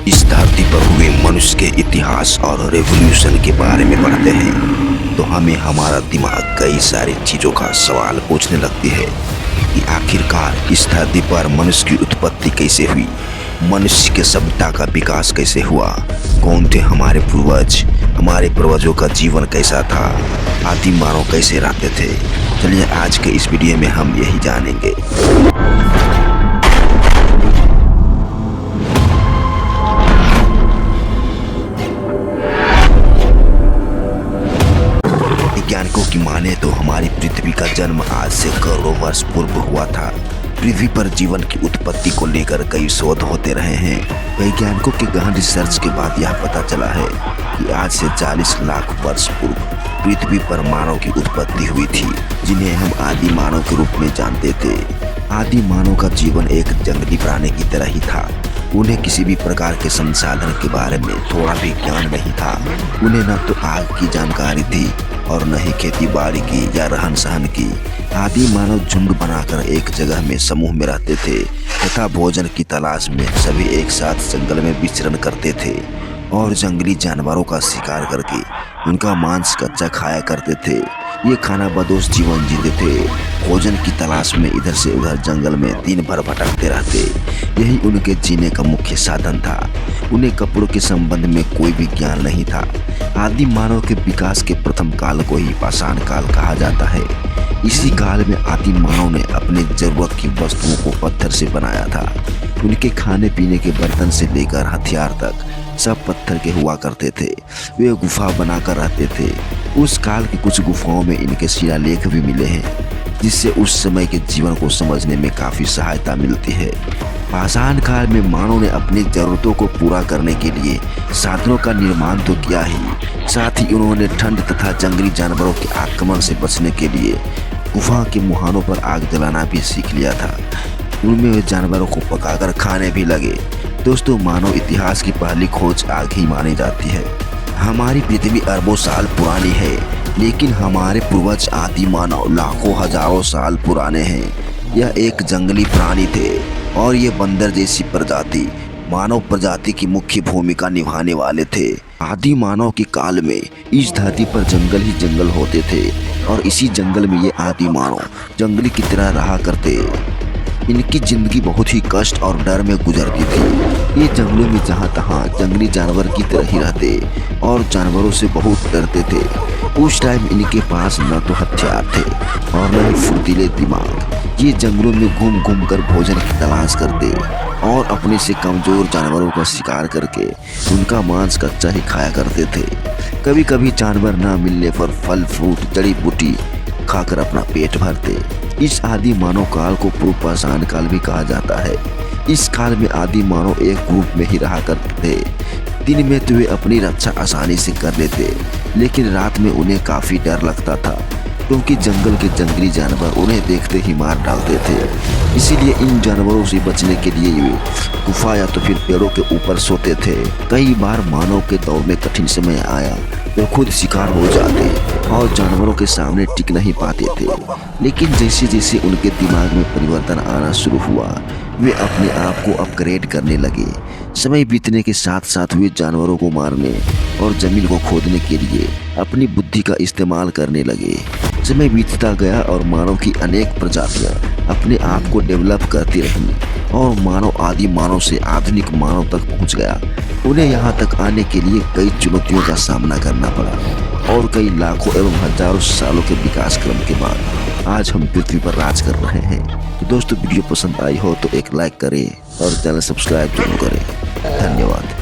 इस धरती पर हुए मनुष्य के इतिहास और रेवोल्यूशन के बारे में पढ़ते हैं तो हमें हमारा दिमाग कई सारी चीजों का सवाल पूछने लगती है कि आखिरकार इस धरती पर मनुष्य की उत्पत्ति कैसे हुई, मनुष्य के सभ्यता का विकास कैसे हुआ, कौन थे हमारे पूर्वज, हमारे पूर्वजों का जीवन कैसा था, आदिम मानव कैसे रहते थे। चलिए आज के इस वीडियो में हम यही जानेंगे। वैज्ञानिकों की माने तो हमारी पृथ्वी का जन्म आज से करोड़ों वर्ष पूर्व हुआ था। पृथ्वी पर जीवन की उत्पत्ति को लेकर कई शोध होते रहे हैं। वैज्ञानिकों के गहन रिसर्च के बाद यह पता चला है कि आज से 40 लाख वर्ष पूर्व पृथ्वी पर मानव की उत्पत्ति हुई थी, जिन्हें हम आदि मानव के रूप में जानते थे। आदि मानव का जीवन एक जंगली प्राणी की तरह ही था। उन्हें किसी भी प्रकार के संसाधन के बारे में थोड़ा भी ज्ञान नहीं था। उन्हें न तो आग की जानकारी थी और न ही खेती बाड़ी की या रहन सहन की। आदि मानव झुंड बनाकर एक जगह में समूह में रहते थे तथा भोजन की तलाश में सभी एक साथ जंगल में विचरण करते थे और जंगली जानवरों का शिकार करके उनका मांस कच्चा खाया करते थे। ये खाना बदोश जीवन जीते थे। भोजन की तलाश में इधर से उधर जंगल में दिन भर भटकते रहते। यही उनके जीने का मुख्य साधन था। उन्हें कपड़ों के संबंध में कोई भी ज्ञान नहीं था। आदि मानव के विकास के प्रथम काल को ही पाषाण काल कहा जाता है। इसी काल में आदि मानव ने अपने जरूरत की वस्तुओं को पत्थर से बनाया था। उनके खाने पीने के बर्तन से लेकर हथियार तक सब पत्थर के हुआ करते थे। वे गुफा बनाकर रहते थे। उस काल की कुछ गुफाओं में इनके शिलालेख भी मिले हैं, जिससे उस समय के जीवन को समझने में काफी सहायता मिलती है। पाषाण काल में मानव ने अपनी जरूरतों को पूरा करने के लिए साधनों का निर्माण तो किया ही, साथ ही उन्होंने ठंड तथा जंगली जानवरों के आक्रमण से बचने के लिए गुफा के मुहानों पर आग जलाना भी सीख लिया था। उनमें वे जानवरों को पकाकर खाने भी लगे। दोस्तों, मानव इतिहास की पहली खोज आग ही मानी जाती है। हमारी पृथ्वी अरबों साल पुरानी है, लेकिन हमारे पूर्वज आदि मानव लाखों हजारों साल पुराने हैं। यह एक जंगली प्राणी थे और ये बंदर जैसी प्रजाति मानव प्रजाति की मुख्य भूमिका निभाने वाले थे। आदि मानव के काल में इस धरती पर जंगल ही जंगल होते थे और इसी जंगल में ये आदि मानव जंगली की तरह रहा करते। इनकी जिंदगी बहुत ही कष्ट और डर में गुजरती थी। ये जंगलों में जहाँ तहाँ जंगली जानवर की तरह ही रहते और जानवरों से बहुत डरते थे। उस टाइम इनके पास न तो हथियार थे और न ही फुर्तीले दिमाग। ये जंगलों में घूम घूम कर भोजन की तलाश करते और अपने से कमजोर जानवरों का शिकार करके उनका मांस कच्चा ही खाया करते थे। कभी कभी जानवर न मिलने पर फल फ्रूट जड़ी बूटी खाकर अपना पेट भरते। इस आदि मानव काल को पूर्व पाषाण काल भी कहा जाता है। इस काल में आदि मानव एक ग्रुप में ही रहा करते थे। दिन में तो वे अपनी रक्षा आसानी से कर लेते, लेकिन रात में उन्हें काफी डर लगता था, क्योंकि जंगल के जंगली जानवर उन्हें देखते ही मार डालते थे। इसीलिए इन जानवरों से बचने के लिए वे गुफा या तो फिर पेड़ों के ऊपर सोते थे। कई बार मानव के दौर में कठिन समय आया तो खुद शिकार हो जाते और जानवरों के सामने टिक नहीं पाते थे। लेकिन जैसे जैसे उनके दिमाग में परिवर्तन आना शुरू हुआ, वे अपने आप को अपग्रेड करने लगे। समय बीतने के साथ साथ वे जानवरों को मारने और जमीन को खोदने के लिए अपनी बुद्धि का इस्तेमाल करने लगे। समय बीतता गया और मानव की अनेक प्रजातियां अपने आप को डेवलप करती रहीं और मानव आदि मानव से आधुनिक मानव तक पहुंच गया। उन्हें यहाँ तक आने के लिए कई चुनौतियों का सामना करना पड़ा और कई लाखों एवं हजारों सालों के विकास क्रम के बाद आज हम पृथ्वी पर राज कर रहे हैं। तो दोस्तों, वीडियो पसंद आई हो तो एक लाइक करें और चैनल सब्सक्राइब जरूर करें। धन्यवाद।